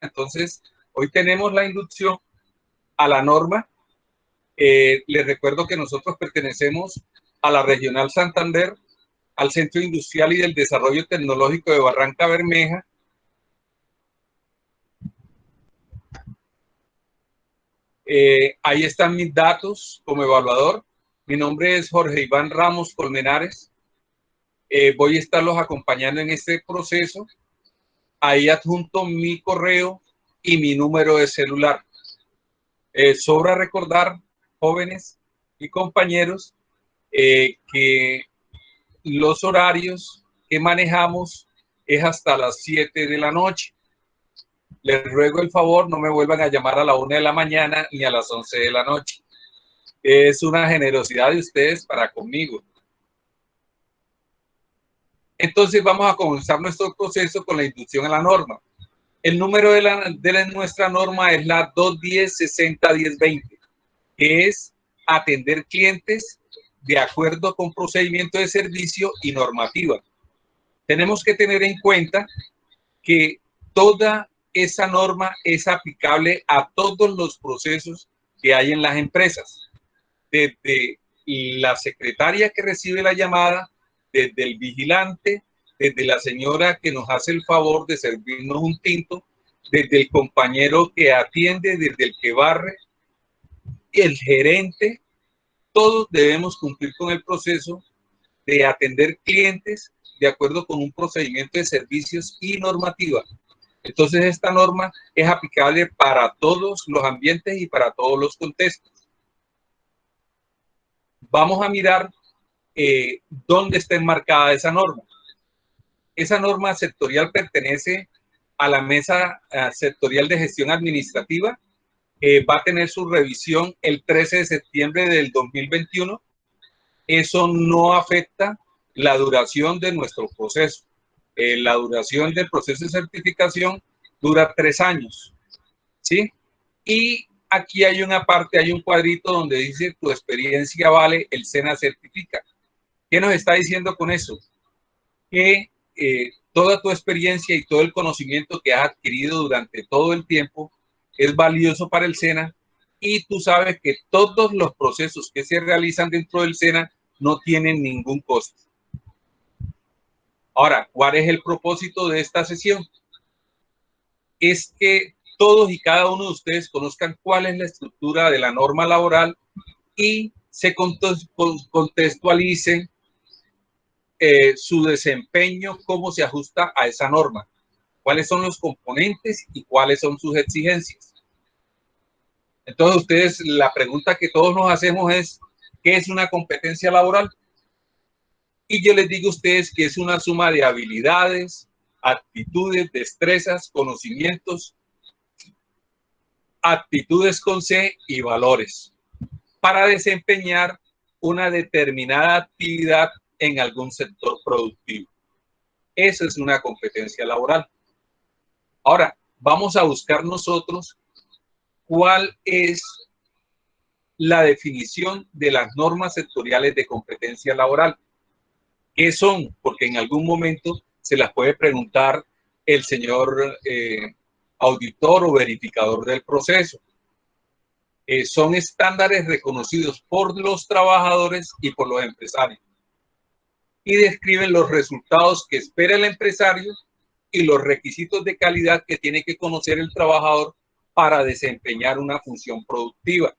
Entonces, hoy tenemos la inducción a la norma. Les recuerdo que nosotros pertenecemos a la Regional Santander, al Centro Industrial y del Desarrollo Tecnológico de Barranca Bermeja. Ahí están mis datos como evaluador. Mi nombre es Jorge Iván Ramos Colmenares. Voy a estarlos acompañando en este proceso. Ahí adjunto mi correo y mi número de celular. Sobra recordar, jóvenes y compañeros, que los horarios que manejamos es hasta las 7 de la noche. Les ruego el favor, no me vuelvan a llamar a la 1 de la mañana ni a las 11 de la noche. Es una generosidad de ustedes para conmigo. Entonces vamos a comenzar nuestro proceso con la inducción a la norma. El número de nuestra norma es la 210-60-1020, que es atender clientes de acuerdo con procedimiento de servicio y normativa. Tenemos que tener en cuenta que toda esa norma es aplicable a todos los procesos que hay en las empresas, desde la secretaria que recibe la llamada, desde el vigilante, desde la señora que nos hace el favor de servirnos un tinto, desde el compañero que atiende, desde el que barre, el gerente. Todos debemos cumplir con el proceso de atender clientes de acuerdo con un procedimiento de servicios y normativa. Entonces, esta norma es aplicable para todos los ambientes y para todos los contextos. Vamos a mirar dónde está enmarcada esa norma. Esa norma sectorial pertenece a la Mesa Sectorial de Gestión Administrativa. Va a tener su revisión el 13 de septiembre del 2021. Eso no afecta la duración de nuestro proceso. La duración del proceso de certificación dura 3 años, ¿sí? Y aquí hay una parte, hay un cuadrito donde dice tu experiencia vale, el SENA certifica. ¿Qué nos está diciendo con eso? Que toda tu experiencia y todo el conocimiento que has adquirido durante todo el tiempo es valioso para el SENA, y tú sabes que todos los procesos que se realizan dentro del SENA no tienen ningún costo. Ahora, ¿cuál es el propósito de esta sesión? Es que todos y cada uno de ustedes conozcan cuál es la estructura de la norma laboral y se contextualicen su desempeño, cómo se ajusta a esa norma, cuáles son los componentes y cuáles son sus exigencias. Entonces, ustedes, la pregunta que todos nos hacemos es, ¿qué es una competencia laboral? Y yo les digo a ustedes que es una suma de habilidades, actitudes, destrezas, conocimientos, actitudes con C y valores para desempeñar una determinada actividad en algún sector productivo. Eso es una competencia laboral. Ahora, vamos a buscar nosotros cuál es la definición de las normas sectoriales de competencia laboral. ¿Qué son? Porque en algún momento se las puede preguntar el señor auditor o verificador del proceso. Son estándares reconocidos por los trabajadores y por los empresarios, y describen los resultados que espera el empresario y los requisitos de calidad que tiene que conocer el trabajador para desempeñar una función productiva.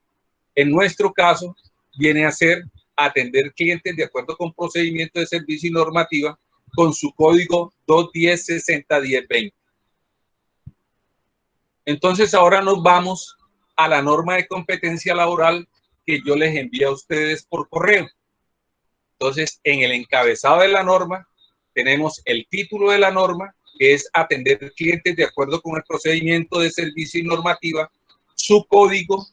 En nuestro caso, viene a ser atender clientes de acuerdo con procedimiento de servicio y normativa con su código 210-60-1020. Entonces, ahora nos vamos a la norma de competencia laboral que yo les envío a ustedes por correo. Entonces, en el encabezado de la norma tenemos el título de la norma, que es atender clientes de acuerdo con el procedimiento de servicio y normativa, su código,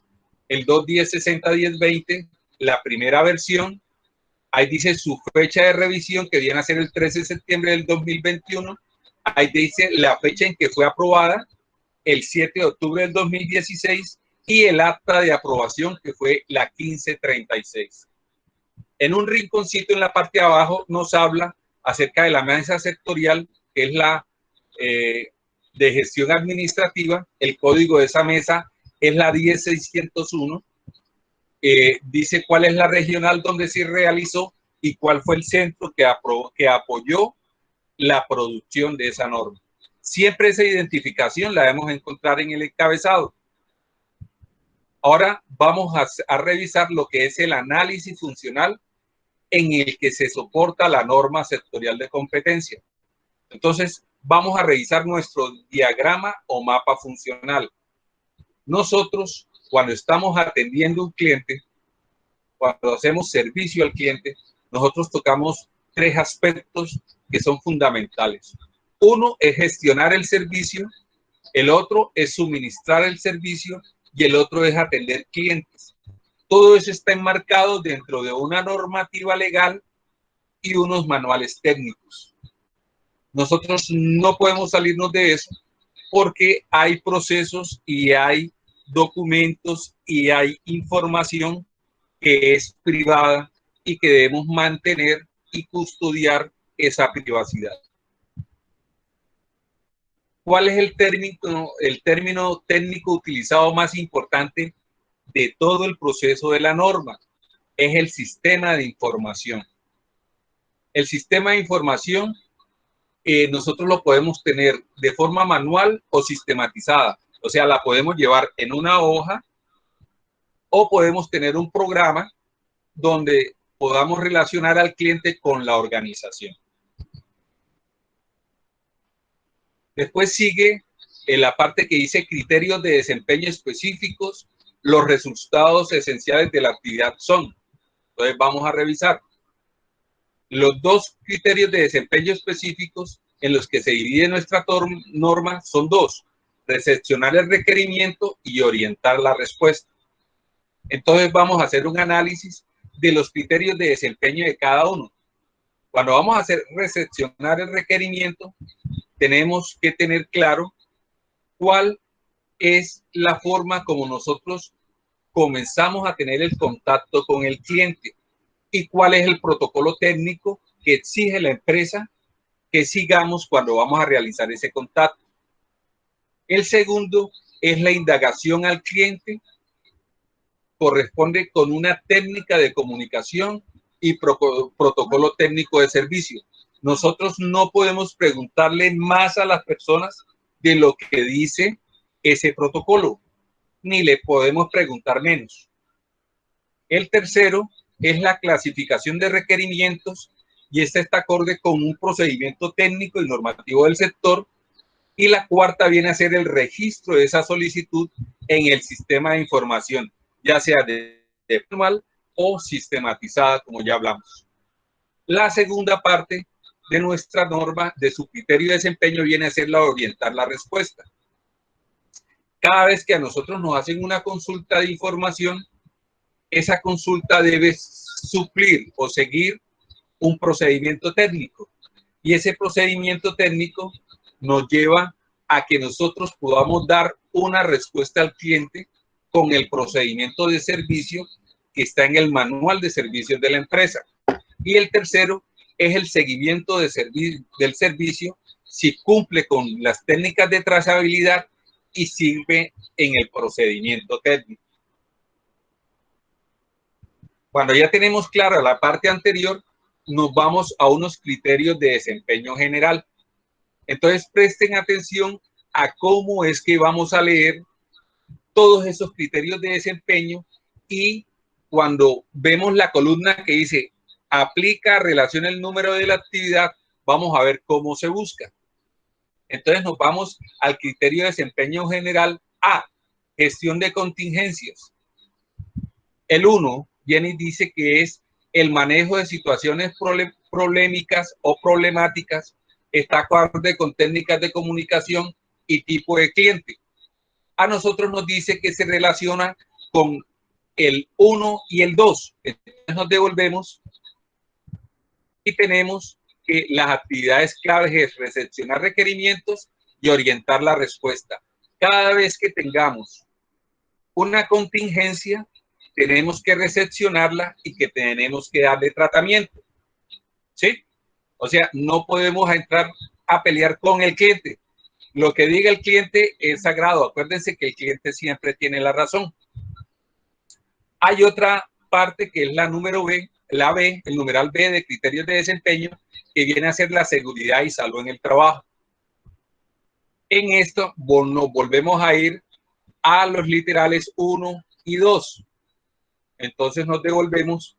el 210-60-1020, la primera versión. Ahí dice su fecha de revisión, que viene a ser el 13 de septiembre del 2021. Ahí dice la fecha en que fue aprobada, el 7 de octubre del 2016, y el acta de aprobación, que fue la 1536. En un rinconcito en la parte de abajo nos habla acerca de la mesa sectorial, que es de gestión administrativa. El código de esa mesa es la 10601. Dice cuál es la regional donde se realizó y cuál fue el centro que apoyó la producción de esa norma. Siempre esa identificación la debemos encontrar en el encabezado. Ahora vamos a revisar lo que es el análisis funcional en el que se soporta la norma sectorial de competencia. Entonces, vamos a revisar nuestro diagrama o mapa funcional. Nosotros, cuando estamos atendiendo a un cliente, cuando hacemos servicio al cliente, nosotros tocamos tres aspectos que son fundamentales. Uno es gestionar el servicio, el otro es suministrar el servicio y el otro es atender clientes. Todo eso está enmarcado dentro de una normativa legal y unos manuales técnicos. Nosotros no podemos salirnos de eso porque hay procesos y hay documentos y hay información que es privada y que debemos mantener y custodiar esa privacidad. ¿Cuál es el término técnico utilizado más importante de todo el proceso de la norma? Es el sistema de información. El sistema de información nosotros lo podemos tener de forma manual o sistematizada. O sea, la podemos llevar en una hoja o podemos tener un programa donde podamos relacionar al cliente con la organización. Después sigue en la parte que dice criterios de desempeño específicos. Los resultados esenciales de la actividad son. Entonces vamos a revisar. Los dos criterios de desempeño específicos en los que se divide nuestra norma son dos: recepcionar el requerimiento y orientar la respuesta. Entonces vamos a hacer un análisis de los criterios de desempeño de cada uno. Cuando vamos a hacer recepcionar el requerimiento, tenemos que tener claro cuál es la forma como nosotros comenzamos a tener el contacto con el cliente y cuál es el protocolo técnico que exige la empresa que sigamos cuando vamos a realizar ese contacto. El segundo es la indagación al cliente. Corresponde con una técnica de comunicación y protocolo técnico de servicio. Nosotros no podemos preguntarle más a las personas de lo que dice ese protocolo, ni le podemos preguntar menos. El tercero es la clasificación de requerimientos y esta está acorde con un procedimiento técnico y normativo del sector. Y la cuarta viene a ser el registro de esa solicitud en el sistema de información, ya sea de manual o sistematizada, como ya hablamos. La segunda parte de nuestra norma, de su criterio de desempeño, viene a ser la orientar la respuesta. Cada vez que a nosotros nos hacen una consulta de información, esa consulta debe suplir o seguir un procedimiento técnico. Y ese procedimiento técnico nos lleva a que nosotros podamos dar una respuesta al cliente con el procedimiento de servicio que está en el manual de servicios de la empresa. Y el tercero es el seguimiento del servicio, si cumple con las técnicas de trazabilidad y sirve en el procedimiento técnico. Cuando ya tenemos clara la parte anterior, nos vamos a unos criterios de desempeño general. Entonces presten atención a cómo es que vamos a leer todos esos criterios de desempeño, y cuando vemos la columna que dice aplica, relaciona el número de la actividad, vamos a ver cómo se busca. Entonces nos vamos al criterio de desempeño general A, gestión de contingencias. El 1 viene y dice que es el manejo de situaciones problemáticas o problemáticas, está acorde con técnicas de comunicación y tipo de cliente. A nosotros nos dice que se relaciona con el 1 y el 2. Entonces nos devolvemos y tenemos que las actividades claves es recepcionar requerimientos y orientar la respuesta. Cada vez que tengamos una contingencia, tenemos que recepcionarla y que tenemos que darle tratamiento. ¿Sí? O sea, no podemos entrar a pelear con el cliente. Lo que diga el cliente es sagrado. Acuérdense que el cliente siempre tiene la razón. Hay otra parte que es la número B, la B, el numeral B de criterios de desempeño, que viene a ser la seguridad y salud en el trabajo. En esto nos volvemos a ir a los literales 1 y 2. Entonces nos devolvemos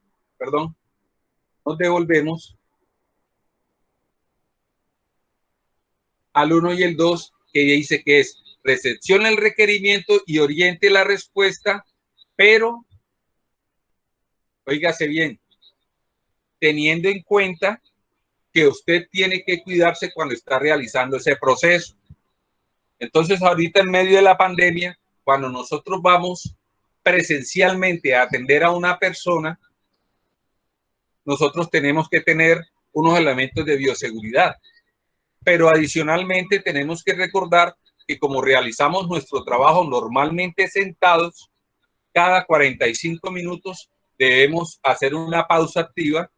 al 1 y el 2, que dice que es recepcione el requerimiento y oriente la respuesta, pero, óigase bien, teniendo en cuenta que usted tiene que cuidarse cuando está realizando ese proceso. Entonces, ahorita en medio de la pandemia, cuando nosotros vamos presencialmente a atender a una persona, nosotros tenemos que tener unos elementos de bioseguridad. Pero adicionalmente tenemos que recordar que como realizamos nuestro trabajo normalmente sentados, cada 45 minutos debemos hacer una pausa activa,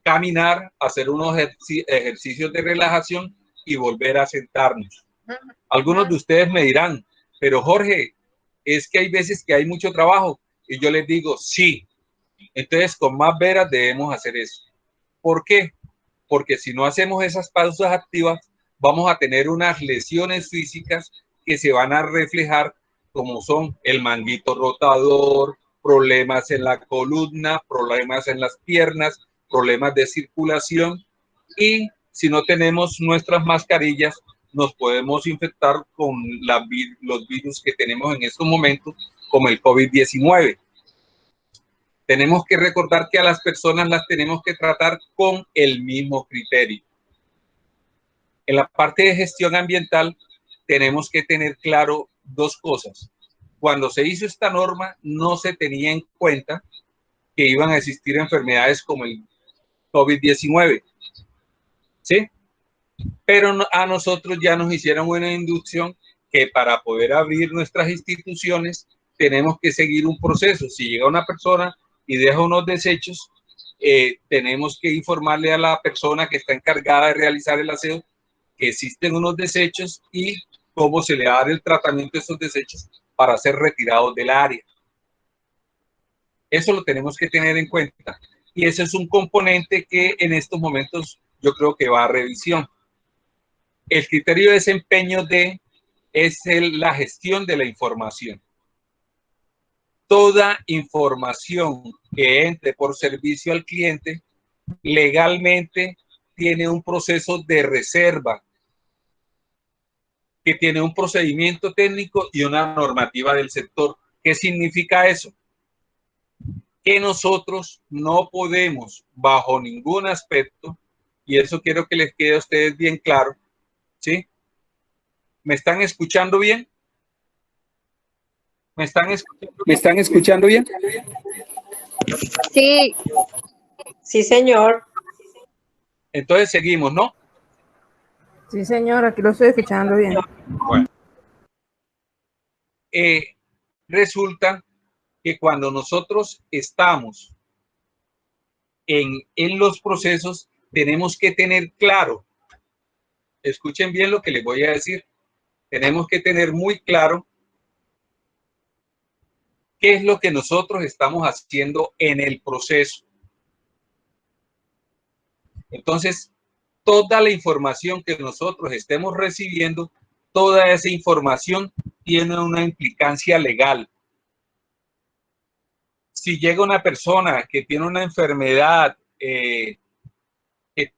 caminar, hacer unos ejercicios de relajación y volver a sentarnos. Algunos de ustedes me dirán, pero Jorge, es que hay veces que hay mucho trabajo. Y yo les digo, sí. Entonces, con más veras debemos hacer eso. ¿Por qué? Porque si no hacemos esas pausas activas, vamos a tener unas lesiones físicas que se van a reflejar como son el manguito rotador, problemas en la columna, problemas en las piernas, problemas de circulación, y si no tenemos nuestras mascarillas, nos podemos infectar con los virus que tenemos en estos momentos, como el COVID-19. Tenemos que recordar que a las personas las tenemos que tratar con el mismo criterio. En la parte de gestión ambiental tenemos que tener claro dos cosas. Cuando se hizo esta norma no se tenía en cuenta que iban a existir enfermedades como el COVID-19, ¿sí? Pero a nosotros ya nos hicieron una inducción que para poder abrir nuestras instituciones tenemos que seguir un proceso. Si llega una persona y deja unos desechos, tenemos que informarle a la persona que está encargada de realizar el aseo que existen unos desechos y cómo se le va a dar el tratamiento de esos desechos para ser retirados del área. Eso lo tenemos que tener en cuenta. Y ese es un componente que en estos momentos yo creo que va a revisión. El criterio de desempeño es la gestión de la información. Toda información que entre por servicio al cliente legalmente tiene un proceso de reserva, que tiene un procedimiento técnico y una normativa del sector. ¿Qué significa eso? Que nosotros no podemos, bajo ningún aspecto, y eso quiero que les quede a ustedes bien claro, ¿sí? ¿Me están escuchando bien? ¿Me están escuchando bien? Sí. Sí, señor. Entonces seguimos, ¿no? Sí, señor, aquí lo estoy escuchando bien. Bueno. Resulta que cuando nosotros estamos en los procesos, tenemos que tener claro, escuchen bien lo que les voy a decir, tenemos que tener muy claro qué es lo que nosotros estamos haciendo en el proceso. Entonces, toda la información que nosotros estemos recibiendo, toda esa información tiene una implicancia legal. Si llega una persona que tiene una enfermedad que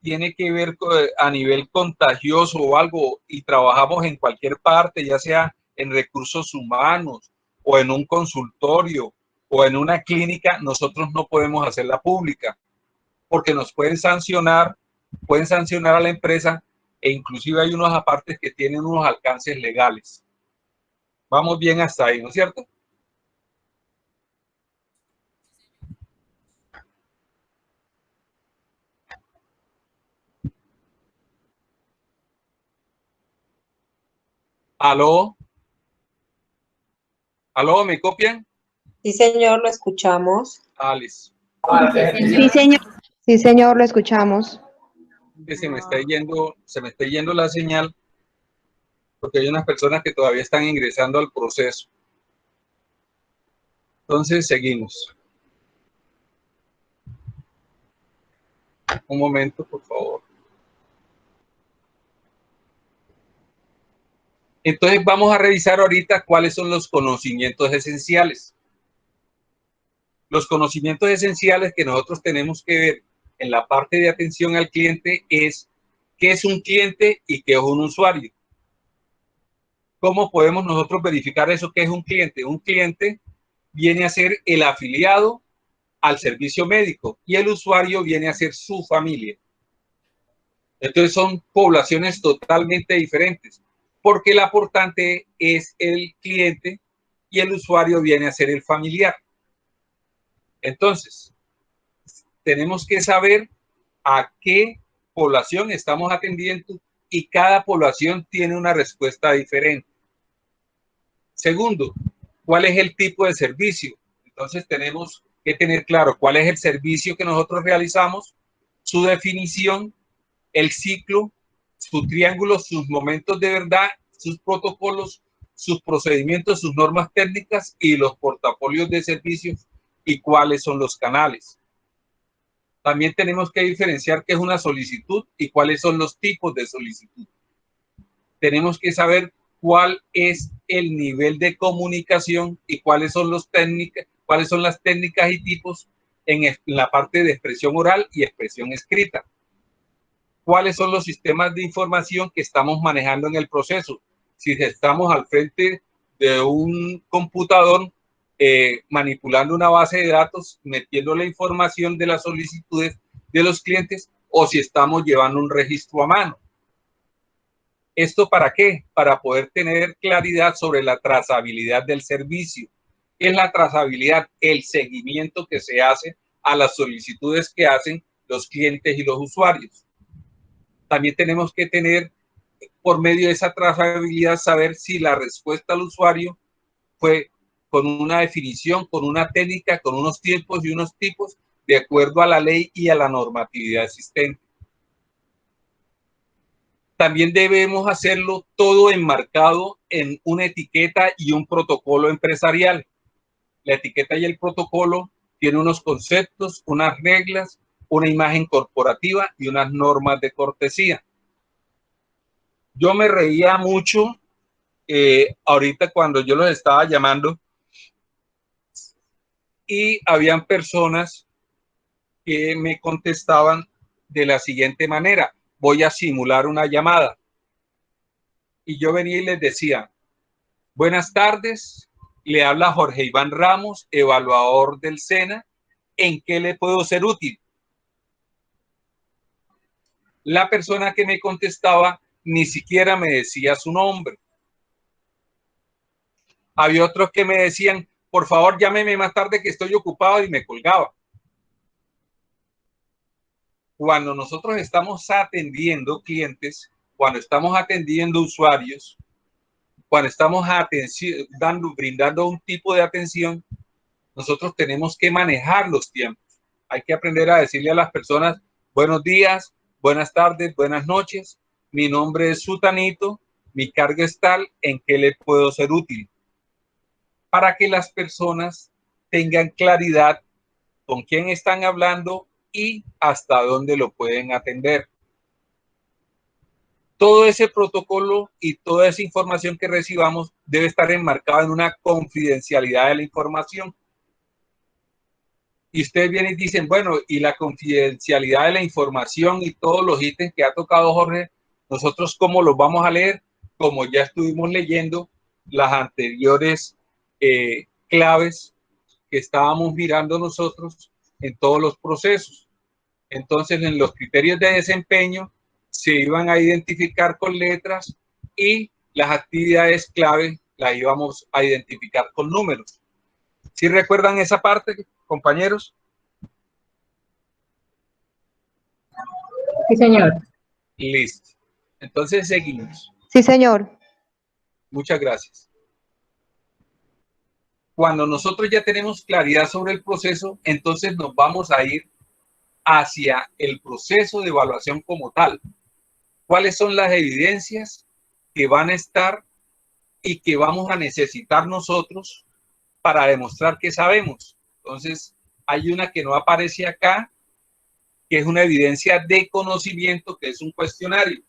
tiene que ver a nivel contagioso o algo y trabajamos en cualquier parte, ya sea en recursos humanos o en un consultorio o en una clínica, nosotros no podemos hacerla pública porque nos pueden sancionar a la empresa e inclusive hay unos apartes que tienen unos alcances legales. Vamos bien hasta ahí, ¿no es cierto? ¿Aló? ¿Aló? ¿Me copian? Sí, señor, lo escuchamos. Alice. Sí, señor. Sí, señor, lo escuchamos. Que se me está yendo la señal. porque hay unas personas que todavía están ingresando al proceso. Entonces, seguimos. Un momento, por favor. Entonces, vamos a revisar ahorita cuáles son los conocimientos esenciales. Los conocimientos esenciales que nosotros tenemos que ver en la parte de atención al cliente es qué es un cliente y qué es un usuario. ¿Cómo podemos nosotros verificar eso? ¿Qué es un cliente? Un cliente viene a ser el afiliado al servicio médico y el usuario viene a ser su familia. Entonces son poblaciones totalmente diferentes, porque el aportante es el cliente y el usuario viene a ser el familiar. Entonces, tenemos que saber a qué población estamos atendiendo y cada población tiene una respuesta diferente. Segundo, ¿cuál es el tipo de servicio? Entonces tenemos que tener claro cuál es el servicio que nosotros realizamos, su definición, el ciclo, su triángulo, sus momentos de verdad, sus protocolos, sus procedimientos, sus normas técnicas y los portafolios de servicios y cuáles son los canales. También tenemos que diferenciar qué es una solicitud y cuáles son los tipos de solicitud. Tenemos que saber cuál es el nivel de comunicación y cuáles son las técnicas y tipos en la parte de expresión oral y expresión escrita. ¿Cuáles son los sistemas de información que estamos manejando en el proceso? Si estamos al frente de un computador manipulando una base de datos, metiendo la información de las solicitudes de los clientes, o si estamos llevando un registro a mano. ¿Esto para qué? Para poder tener claridad sobre la trazabilidad del servicio. ¿Qué es la trazabilidad? El seguimiento que se hace a las solicitudes que hacen los clientes y los usuarios. También tenemos que tener, por medio de esa trazabilidad, saber si la respuesta al usuario fue con una definición, con una técnica, con unos tiempos y unos tipos, de acuerdo a la ley y a la normatividad existente. También debemos hacerlo todo enmarcado en una etiqueta y un protocolo empresarial. La etiqueta y el protocolo tienen unos conceptos, unas reglas, una imagen corporativa y unas normas de cortesía. Yo me reía mucho ahorita cuando yo los estaba llamando y habían personas que me contestaban de la siguiente manera: voy a simular una llamada. Y yo venía y les decía: buenas tardes, le habla Jorge Iván Ramos, evaluador del SENA, ¿en qué le puedo ser útil? La persona que me contestaba ni siquiera me decía su nombre. Había otros que me decían: por favor, llámeme más tarde que estoy ocupado, y me colgaba. Cuando nosotros estamos atendiendo clientes, cuando estamos atendiendo usuarios, cuando estamos brindando un tipo de atención, nosotros tenemos que manejar los tiempos. Hay que aprender a decirle a las personas: buenos días, buenas tardes, buenas noches, mi nombre es Sutanito, mi cargo es tal, ¿en qué le puedo ser útil? Para que las personas tengan claridad con quién están hablando y hasta dónde lo pueden atender. Todo ese protocolo y toda esa información que recibamos debe estar enmarcada en una confidencialidad de la información. Y ustedes vienen y dicen: bueno, y la confidencialidad de la información y todos los ítems que ha tocado Jorge, ¿nosotros cómo los vamos a leer? Como ya estuvimos leyendo las anteriores claves que estábamos mirando nosotros en todos los procesos. Entonces, en los criterios de desempeño se iban a identificar con letras y las actividades clave las íbamos a identificar con números. ¿Sí recuerdan esa parte, compañeros? Sí, señor. Listo. Entonces, seguimos. Sí, señor. Muchas gracias. Cuando nosotros ya tenemos claridad sobre el proceso, entonces nos vamos a ir hacia el proceso de evaluación como tal. ¿Cuáles son las evidencias que van a estar y que vamos a necesitar nosotros para demostrar que sabemos. Entonces, hay una que no aparece acá, que es una evidencia de conocimiento, que es un cuestionario.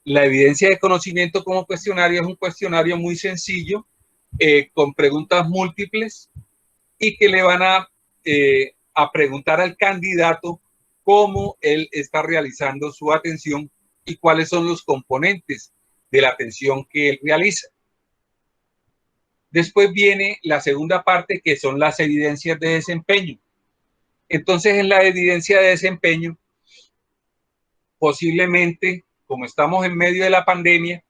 La evidencia de conocimiento como cuestionario es un cuestionario muy sencillo, con preguntas múltiples y que le van a preguntar al candidato cómo él está realizando su atención y cuáles son los componentes de la atención que él realiza. Después viene la segunda parte, que son las evidencias de desempeño. Entonces, en la evidencia de desempeño, posiblemente, como estamos en medio de la pandemia,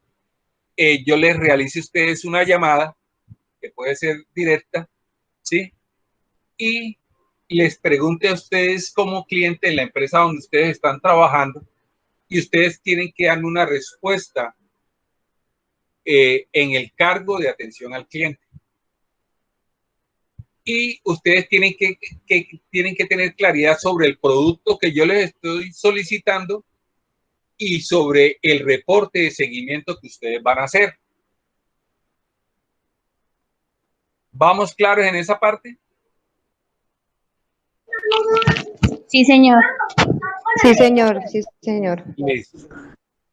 yo les realice a ustedes una llamada, que puede ser directa, ¿sí? Y les pregunte a ustedes como cliente en la empresa donde ustedes están trabajando, y ustedes tienen que darme una respuesta en el cargo de atención al cliente. Y ustedes tienen que tener claridad sobre el producto que yo les estoy solicitando y sobre el reporte de seguimiento que ustedes van a hacer. ¿Vamos claros en esa parte? Sí, señor. Sí, señor. Sí, señor. Listo.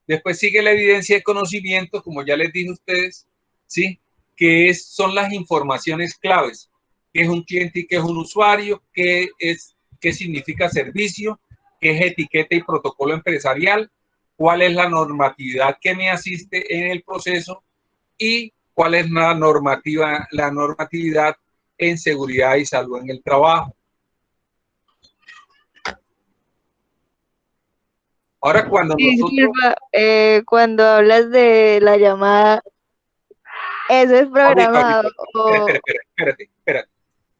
Después sigue la evidencia de conocimiento, como ya les dije a ustedes, ¿sí? Que son las informaciones claves. ¿Qué es un cliente y qué es un usuario? ¿Qué significa servicio? ¿Qué es etiqueta y protocolo empresarial? ¿Cuál es la normatividad que me asiste en el proceso? ¿Y cuál es la normatividad en seguridad y salud en el trabajo? Ahora, cuando nosotros... Disculpa, cuando hablas de la llamada, ¿eso es programado? Espérate.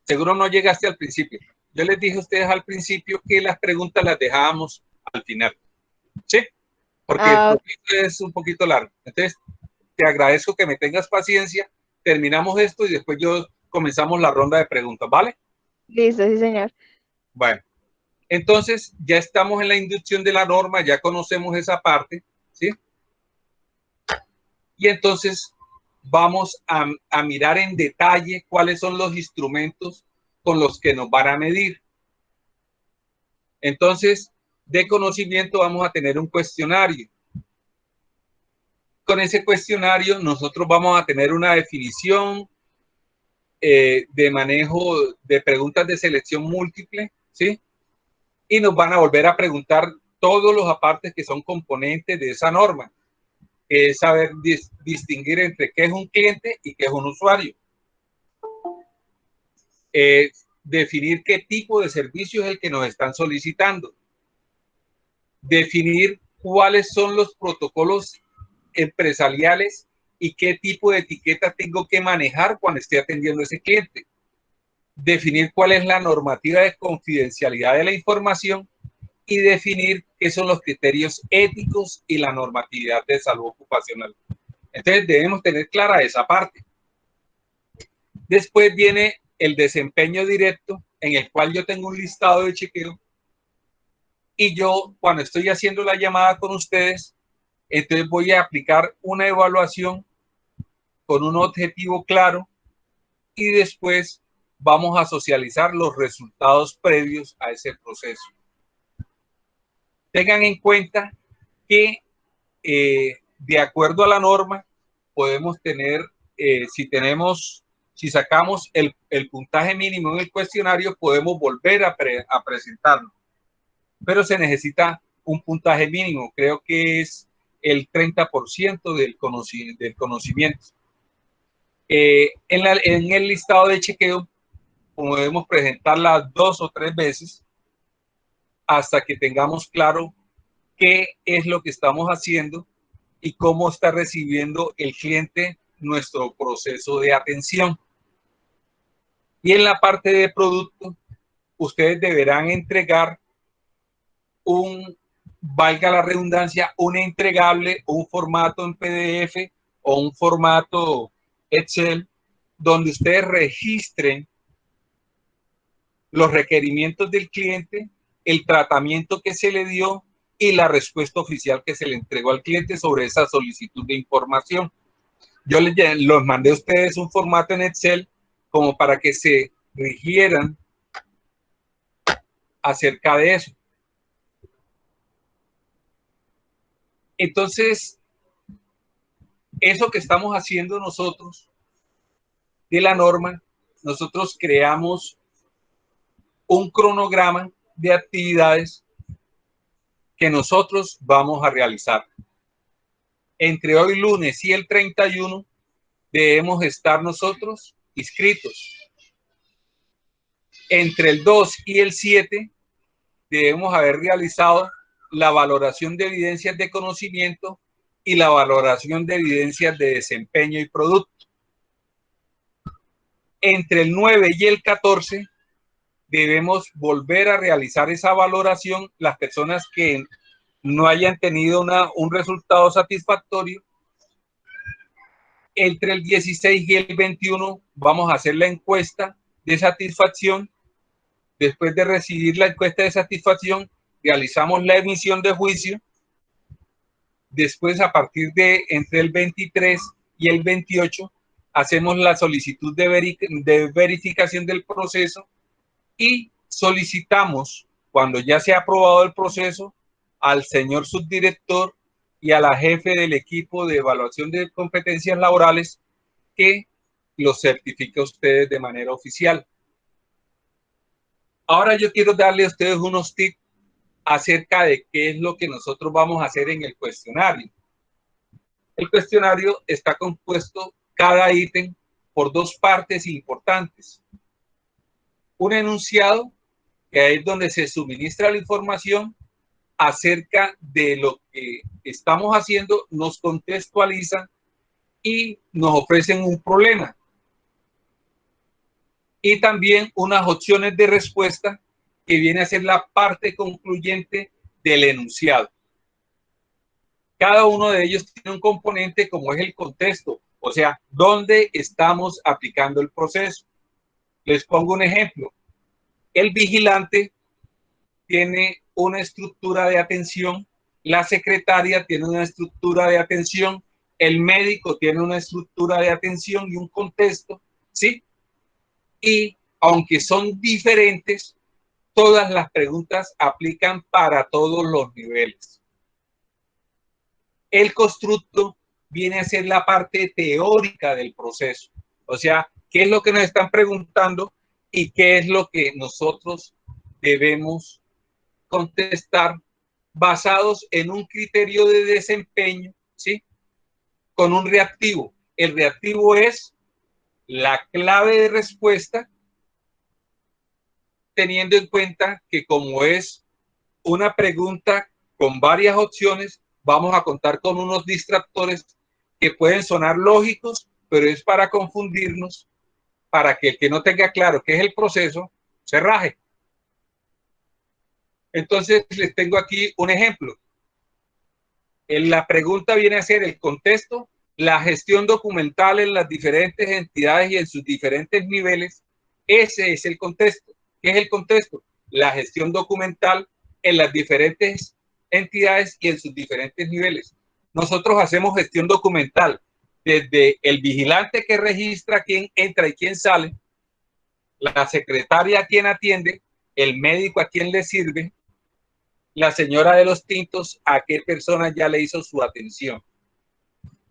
Seguro no llegaste al principio. Yo les dije a ustedes al principio que las preguntas las dejábamos al final. ¿Sí? Porque el proceso es un poquito largo. Entonces, te agradezco que me tengas paciencia. Terminamos esto y después comenzamos la ronda de preguntas, ¿vale? Listo, sí, señor. Bueno, entonces ya estamos en la inducción de la norma, ya conocemos esa parte, ¿sí? Y entonces vamos a mirar en detalle cuáles son los instrumentos con los que nos van a medir. Entonces, de conocimiento vamos a tener un cuestionario. Con ese cuestionario nosotros vamos a tener una definición de manejo de preguntas de selección múltiple, ¿sí? Y nos van a volver a preguntar todos los apartes que son componentes de esa norma. Es saber distinguir entre qué es un cliente y qué es un usuario. Definir qué tipo de servicio es el que nos están solicitando. Definir cuáles son los protocolos empresariales y qué tipo de etiqueta tengo que manejar cuando esté atendiendo a ese cliente. Definir cuál es la normativa de confidencialidad de la información y definir qué son los criterios éticos y la normatividad de salud ocupacional. Entonces debemos tener clara esa parte. Después viene el desempeño directo, en el cual yo tengo un listado de chequeo y yo, cuando estoy haciendo la llamada con ustedes, entonces voy a aplicar una evaluación con un objetivo claro y después vamos a socializar los resultados previos a ese proceso. Tengan en cuenta que de acuerdo a la norma podemos tener, si sacamos el puntaje mínimo en el cuestionario, podemos volver a presentarlo, pero se necesita un puntaje mínimo, creo que es el 30% del conocimiento. En el listado de chequeo podemos presentarla 2 o 3 veces hasta que tengamos claro qué es lo que estamos haciendo y cómo está recibiendo el cliente nuestro proceso de atención. Y en la parte de producto, ustedes deberán entregar valga la redundancia, un entregable, un formato en PDF o un formato Excel, donde ustedes registren los requerimientos del cliente, el tratamiento que se le dio y la respuesta oficial que se le entregó al cliente sobre esa solicitud de información. Yo los mandé a ustedes un formato en Excel como para que se rigieran acerca de eso. Entonces, eso que estamos haciendo nosotros de la norma, nosotros creamos un cronograma de actividades que nosotros vamos a realizar. Entre hoy lunes y el 31 debemos estar nosotros inscritos. Entre el 2 y el 7 debemos haber realizado la valoración de evidencias de conocimiento y la valoración de evidencias de desempeño y producto. Entre el 9 y el 14 debemos volver a realizar esa valoración las personas que no hayan tenido un resultado satisfactorio. Entre el 16 y el 21 vamos a hacer la encuesta de satisfacción. Después de recibir la encuesta de satisfacción, realizamos la emisión de juicio. Después, a partir de entre el 23 y el 28, hacemos la solicitud de verificación del proceso y solicitamos, cuando ya se ha aprobado el proceso, al señor subdirector y a la jefe del equipo de evaluación de competencias laborales que los certifique a ustedes de manera oficial. Ahora yo quiero darle a ustedes unos tips acerca de qué es lo que nosotros vamos a hacer en el cuestionario. El cuestionario está compuesto cada ítem por dos partes importantes. Un enunciado, que es donde se suministra la información acerca de lo que estamos haciendo, nos contextualizan y nos ofrecen un problema. Y también unas opciones de respuesta que viene a ser la parte concluyente del enunciado. Cada uno de ellos tiene un componente como es el contexto, o sea, dónde estamos aplicando el proceso. Les pongo un ejemplo. El vigilante tiene una estructura de atención, la secretaria tiene una estructura de atención, el médico tiene una estructura de atención y un contexto, ¿sí? Y aunque son diferentes, todas las preguntas aplican para todos los niveles. El constructo viene a ser la parte teórica del proceso. O sea, ¿qué es lo que nos están preguntando y qué es lo que nosotros debemos contestar basados en un criterio de desempeño, ¿sí? Con un reactivo. El reactivo es la clave de respuesta, teniendo en cuenta que como es una pregunta con varias opciones, vamos a contar con unos distractores que pueden sonar lógicos, pero es para confundirnos, para que el que no tenga claro qué es el proceso, se raje. Entonces, les tengo aquí un ejemplo. La pregunta viene a ser el contexto, la gestión documental en las diferentes entidades y en sus diferentes niveles. Ese es el contexto. ¿Qué es el contexto? La gestión documental en las diferentes entidades y en sus diferentes niveles. Nosotros hacemos gestión documental desde el vigilante que registra quién entra y quién sale, la secretaria a quien atiende, el médico a quien le sirve, la señora de los tintos a qué persona ya le hizo su atención.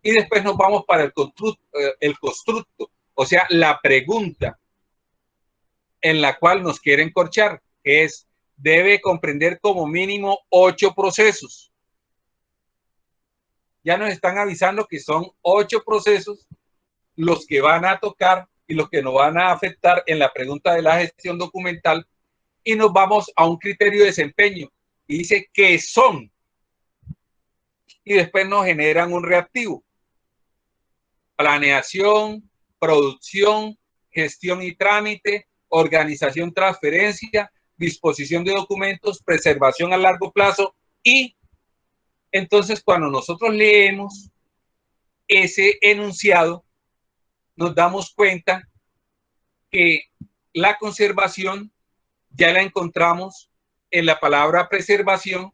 Y después nos vamos para el constructo, o sea, la pregunta en la cual nos quieren corchar, que es, debe comprender como mínimo 8 procesos. Ya nos están avisando que son 8 procesos los que van a tocar y los que nos van a afectar en la pregunta de la gestión documental, y nos vamos a un criterio de desempeño y dice qué son, y después nos generan un reactivo: planeación, producción, gestión y trámite, organización, transferencia, disposición de documentos, preservación a largo plazo. Y entonces cuando nosotros leemos ese enunciado, nos damos cuenta que la conservación ya la encontramos en la palabra preservación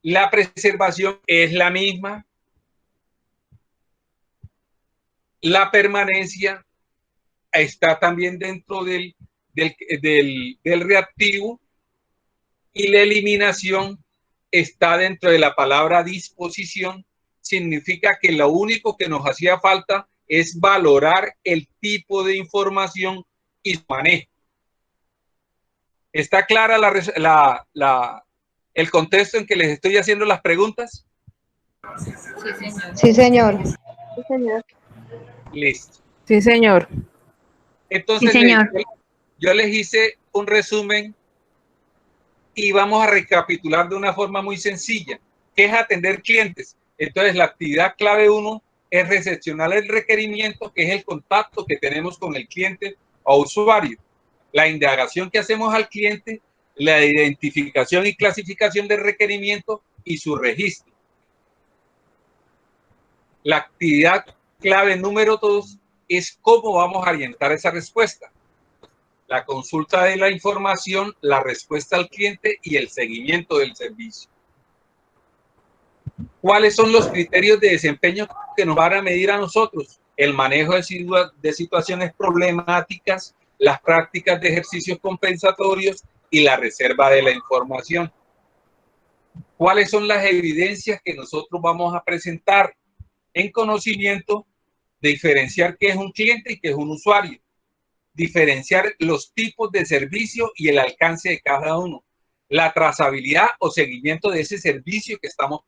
La preservación es la misma. La permanencia está también dentro del reactivo, y la eliminación está dentro de la palabra disposición. Significa que lo único que nos hacía falta es valorar el tipo de información y su manejo. ¿Está clara el contexto en que les estoy haciendo las preguntas? Sí, señor. Sí, señor. Listo. Sí, señor. Entonces, Sí, señor. yo les hice un resumen y vamos a recapitular de una forma muy sencilla, que es atender clientes. Entonces, la actividad clave 1 es recepcionar el requerimiento, que es el contacto que tenemos con el cliente o usuario. La indagación que hacemos al cliente, la identificación y clasificación del requerimiento y su registro. La actividad clave número 2 es cómo vamos a orientar esa respuesta. La consulta de la información, la respuesta al cliente y el seguimiento del servicio. ¿Cuáles son los criterios de desempeño que nos van a medir a nosotros? El manejo de situaciones problemáticas, las prácticas de ejercicios compensatorios y la reserva de la información. ¿Cuáles son las evidencias que nosotros vamos a presentar en conocimiento? Diferenciar qué es un cliente y qué es un usuario. Diferenciar los tipos de servicio y el alcance de cada uno. La trazabilidad o seguimiento de ese servicio que estamos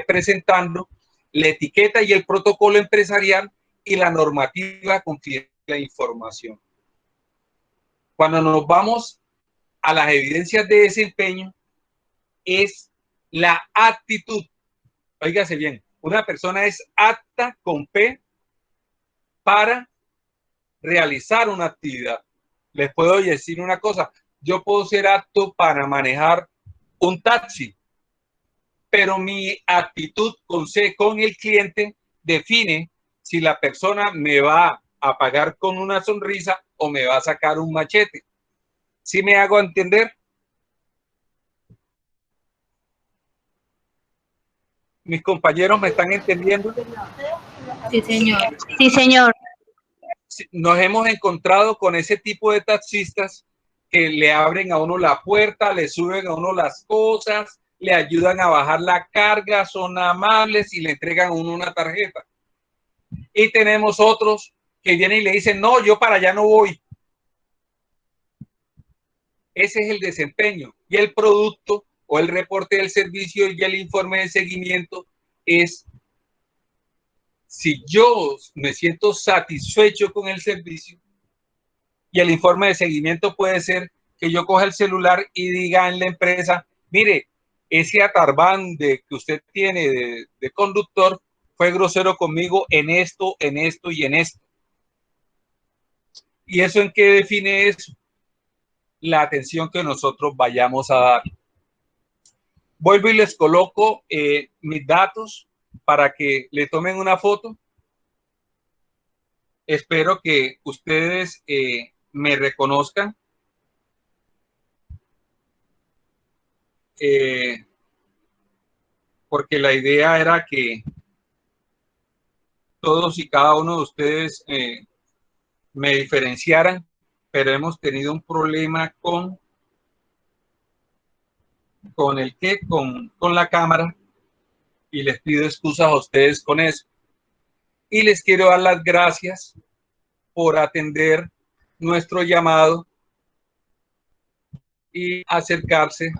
presentando, la etiqueta y el protocolo empresarial y la normativa confidencial de la información. Cuando nos vamos a las evidencias de desempeño, es la actitud. Óigase bien, una persona es apta con P para realizar una actividad. Les puedo decir una cosa, yo puedo ser apto para manejar un taxi, pero mi actitud con el cliente define si la persona me va a pagar con una sonrisa o me va a sacar un machete. ¿Sí me hago entender? ¿Mis compañeros me están entendiendo? Sí, señor. Sí, señor. Nos hemos encontrado con ese tipo de taxistas que le abren a uno la puerta, le suben a uno las cosas, le ayudan a bajar la carga, son amables y le entregan a uno una tarjeta. Y tenemos otros que vienen y le dicen, no, yo para allá no voy. Ese es el desempeño. Y el producto o el reporte del servicio y el informe de seguimiento es si yo me siento satisfecho con el servicio. Y el informe de seguimiento puede ser que yo coja el celular y diga en la empresa, mire, ese atarbán que usted tiene de conductor fue grosero conmigo en esto y en esto. ¿Y eso en qué define eso? La atención que nosotros vayamos a dar. Vuelvo y les coloco mis datos para que le tomen una foto. Espero que ustedes me reconozcan. Porque la idea era que todos y cada uno de ustedes me diferenciaran, pero hemos tenido un problema con la cámara y les pido excusas a ustedes con eso. Y les quiero dar las gracias por atender nuestro llamado y acercarse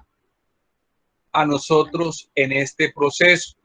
a nosotros en este proceso.